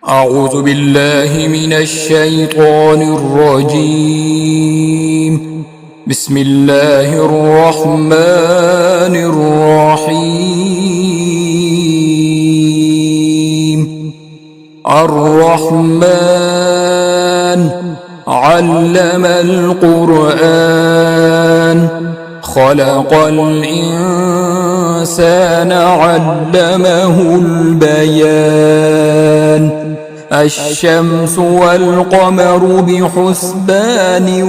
أعوذ بالله من الشيطان الرجيم. بسم الله الرحمن الرحيم. الرحمن علم القرآن خلق الإنسان علمه البيان. الشمس والقمر بحسبان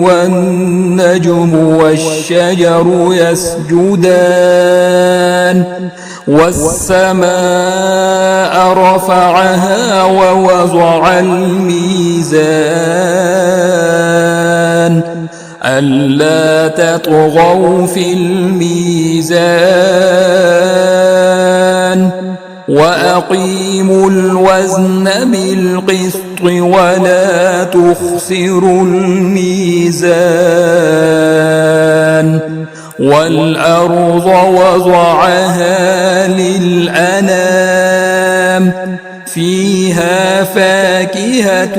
والنجم والشجر يسجدان والسماء رفعها ووضع الميزان ألا تطغوا في الميزان وأقيموا الوزن بالقسط ولا تخسروا الميزان والأرض وضعها للأنام فيها فاكهة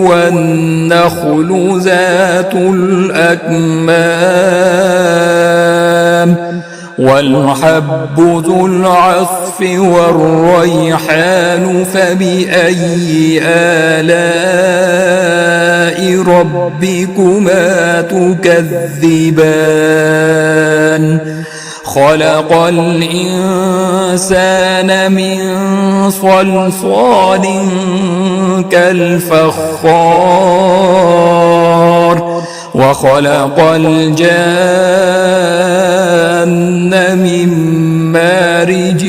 والنخل ذات الأكمام والحب ذو العصف والريحان فبأي آلاء ربكما تكذبان خلق الإنسان من صلصال كالفخار وخلق الجان من مارج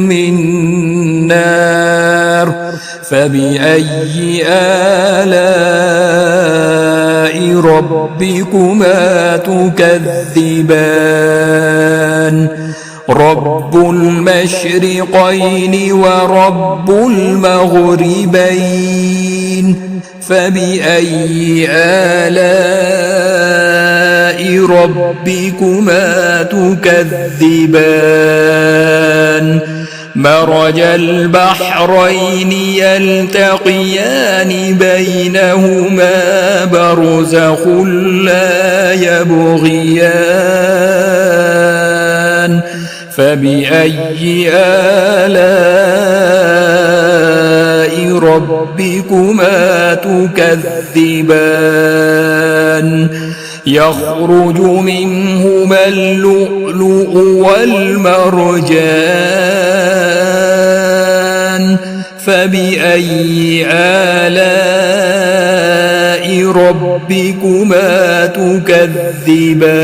من نار فبأي آلاء ربكما تكذبان رب المشرقين ورب المغربين فبأي آلاء ربكما تكذبان مرج البحرين يلتقيان بينهما برزخ لا يبغيان فبأي آلاء ربكما تكذبان يخرج منهما اللؤلؤ والمرجان فبأي آلاء ربكما تكذبان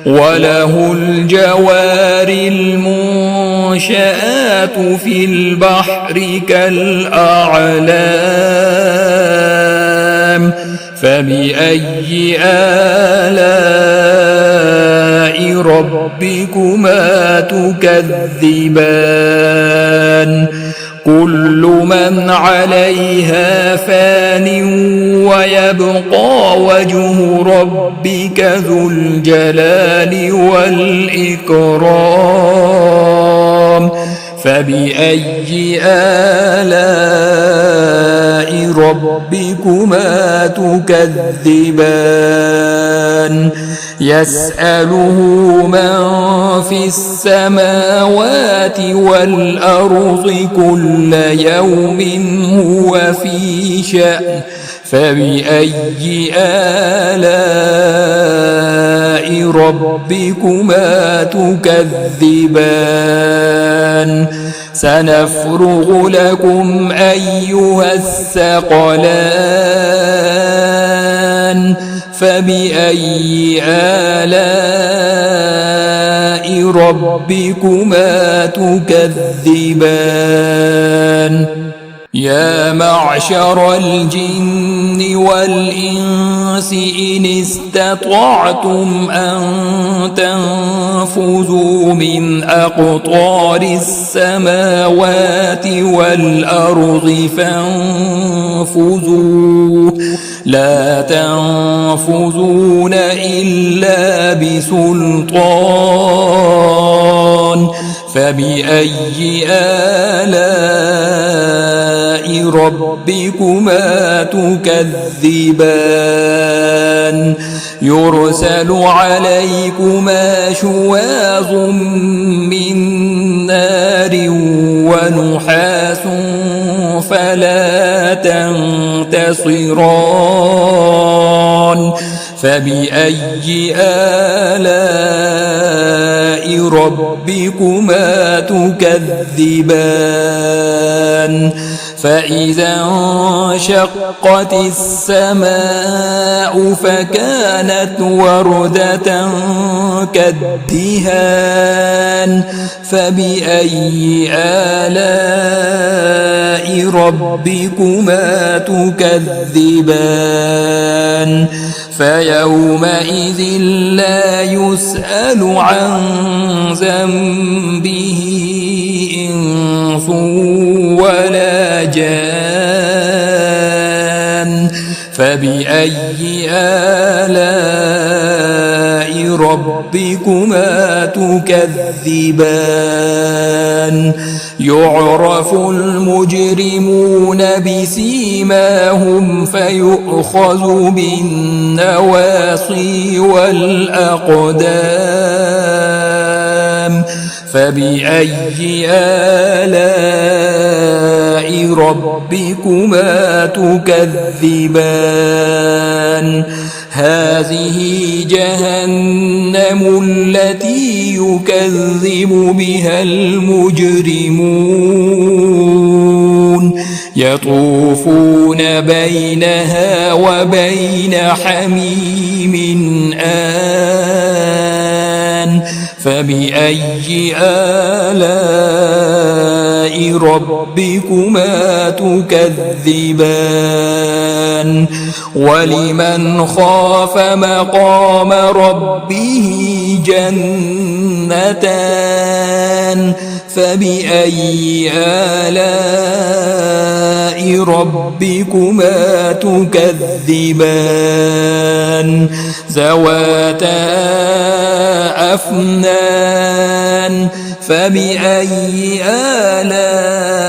وله الجوار المنشآت في البحر كالأعلام فبأي آلاء ربكما تكذبان كل من عليها فان ويبقى وجه ربك ذو الجلال والإكرام فبأي آلاء ربكما تكذبان يسأله من في السماوات والأرض كل يوم هو في شأن فبأي آلاء ربكما تكذبان سنفرغ لكم أيها الثقلان فبأي آلاء ربكما تكذبان يا معشر الجن والإنس إن استطعتم أن تنفذوا من أقطار السماوات والأرض فانفذوا لا تنفذون إلا بسلطان فبأي آلاء ربكما تكذبان يرسل عليكما شواظ من نار ونحاس فلا تنتصران فبأي آلاء ربكما تكذبان فإذا انشقت السماء فكانت وردة كالدهان فبأي آلاء ربكما تكذبان فيومئذ لا يسأل عن ذنبه إنس ولا جان فبأي آلاء ربكما تكذبان يعرف المجرمون بسيماهم فيؤخذ بالنواصي والأقدام فبأي آلاء ربكما تكذبان هذه جهنم التي يكذب بها المجرمون يطوفون بينها وبين حميم آن فبأي آلاء ربكما تكذبان ولمن خاف مقام ربه جنتان فبأي آلاء ربكما تكذبان ذواتا أفنان فبأي آلاء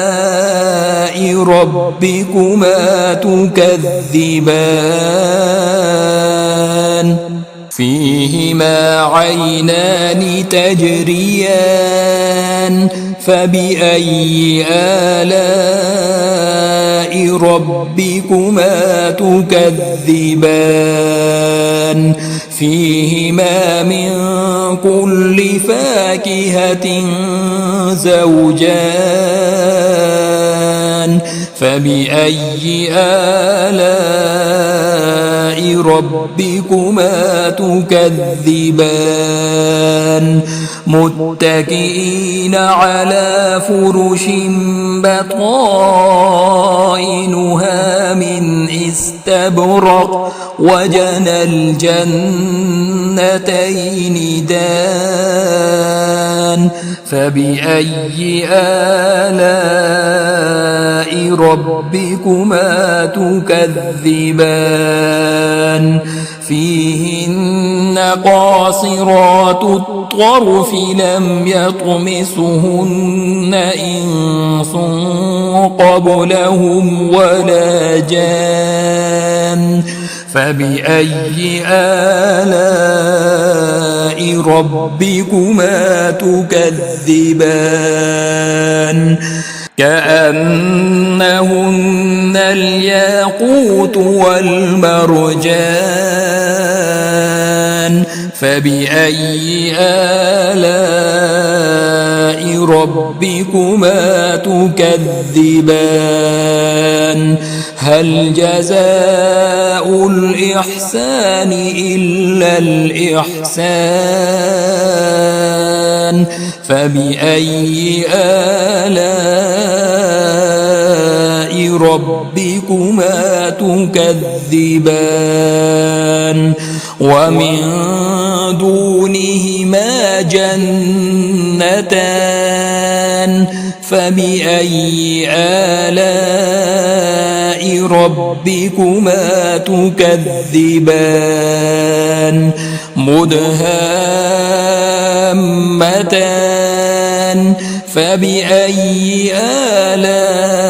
ربكما تكذبان فيهما عينان تجريان فبأي آلاء ربكما تكذبان فيهما من كل فاكهة زوجان فبأي آلاء ربكما تكذبان متكئين على فرش بطائنها من استبرق وجنى الجنتين دان فبأي آلاء ربكما تكذبان فيهن قاصرات الطرف لم يطمسهن إنس قبلهم ولا جان فبأي آلاء ربكما تكذبان كأنهن الياقوت والمرجان فبأي آلاء ربكما تكذبان هل جزاء الإحسان إلا الإحسان فبأي آلاء ربكما تكذبان ومن دونهما جنتان فبأي آلاء ربكما تكذبان مدهامتان فبأي آلاء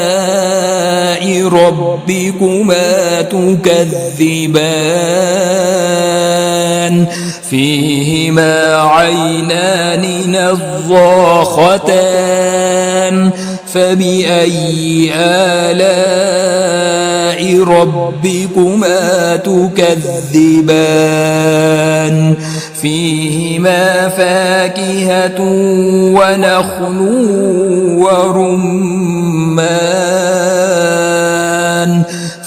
ربكما تكذبان فيهما عينان نضاختان فبأي آلاء ربكما تكذبان فيهما فاكهة ونخل ورمان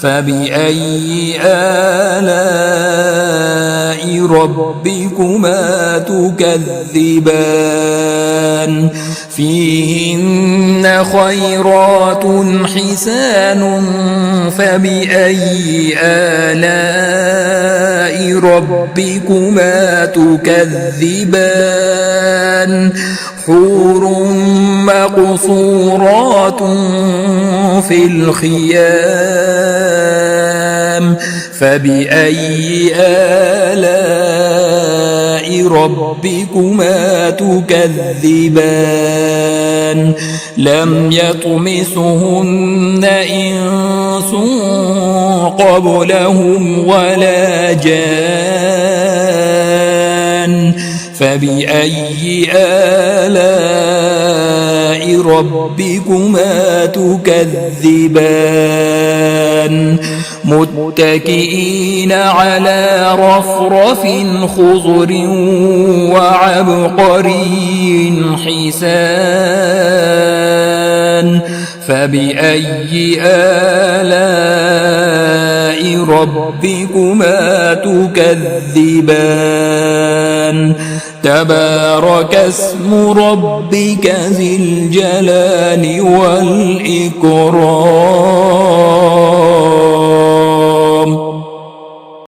فبأي آلاء ربكما تكذبان فيهن خيرات حسان فبأي آلاء ربكما تكذبان حور مقصورات في الخيام فبأي آلاء ربكما تكذبان لم يطمثهن إنس قبلهم ولا جان فبأي آلاء ربكما تكذبان متكئين على رفرف خضر وعبقري حسان فبأي آلاء ربكما تكذبان تبارك اسم ربك ذي الجلال والإكرام